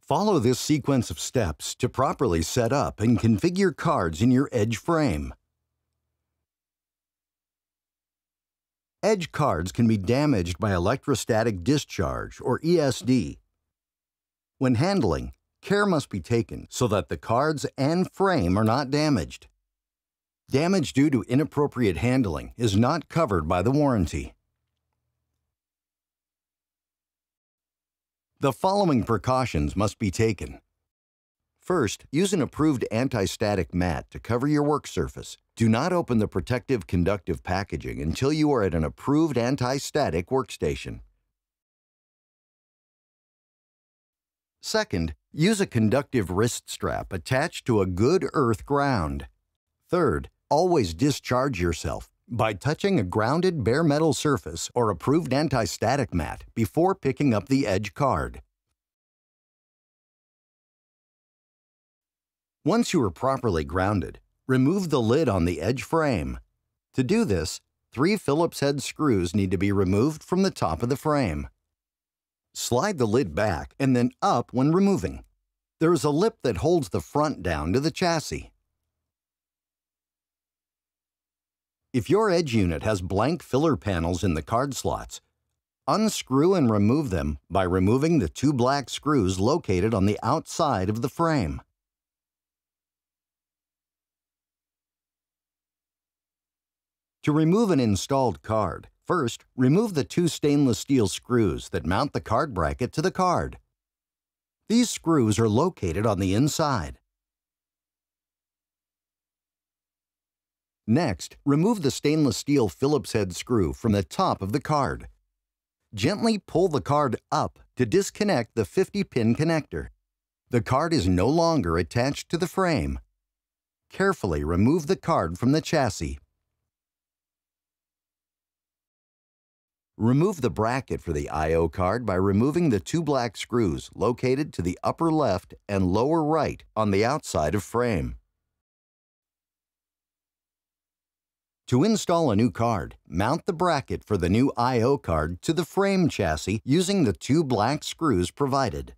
Follow this sequence of steps to properly set up and configure cards in your Edge frame. Edge cards can be damaged by electrostatic discharge, or ESD. When handling, care must be taken so that the cards and frame are not damaged. Damage due to inappropriate handling is not covered by the warranty. The following precautions must be taken. First, use an approved anti-static mat to cover your work surface. Do not open the protective conductive packaging until you are at an approved anti-static workstation. Second, use a conductive wrist strap attached to a good earth ground. Third, always discharge yourself by touching a grounded bare metal surface or approved anti-static mat before picking up the Edge card. Once you are properly grounded, remove the lid on the Edge frame. To do this, 3 Phillips head screws need to be removed from the top of the frame. Slide the lid back and then up when removing. There is a lip that holds the front down to the chassis. If your Edge unit has blank filler panels in the card slots, unscrew and remove them by removing the 2 black screws located on the outside of the frame. To remove an installed card, first, remove the 2 stainless steel screws that mount the card bracket to the card. These screws are located on the inside. Next, remove the stainless steel Phillips head screw from the top of the card. Gently pull the card up to disconnect the 50-pin connector. The card is no longer attached to the frame. Carefully remove the card from the chassis. Remove the bracket for the I/O card by removing the 2 black screws located to the upper left and lower right on the outside of frame. To install a new card, mount the bracket for the new I/O card to the frame chassis using the 2 black screws provided.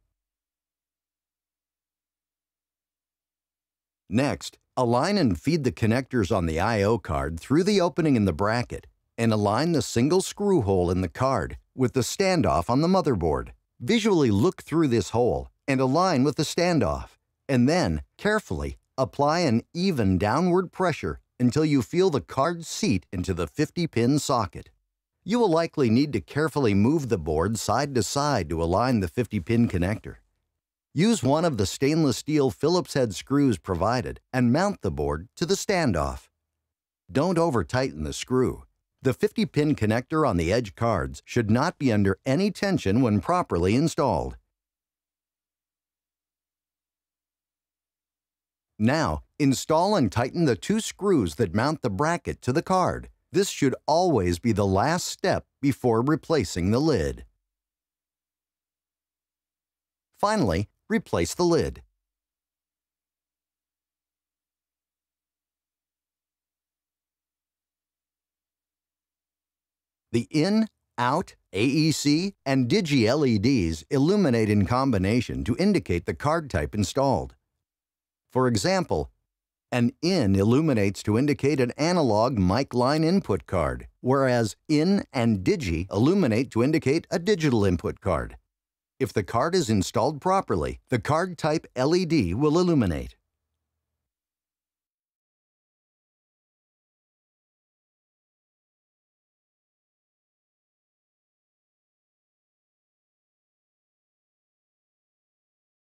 Next, align and feed the connectors on the I/O card through the opening in the bracket and align the single screw hole in the card with the standoff on the motherboard. Visually look through this hole and align with the standoff, and then, carefully, apply an even downward pressure until you feel the card seat into the 50-pin socket. You will likely need to carefully move the board side to side to align the 50-pin connector. Use one of the stainless steel Phillips head screws provided and mount the board to the standoff. Don't over-tighten the screw. The 50-pin connector on the Edge cards should not be under any tension when properly installed. Now, install and tighten the 2 screws that mount the bracket to the card. This should always be the last step before replacing the lid. Finally, replace the lid. The in, out, AEC, and Digi LEDs illuminate in combination to indicate the card type installed. For example, an in illuminates to indicate an analog mic line input card, whereas in and digi illuminate to indicate a digital input card. If the card is installed properly, the card type LED will illuminate.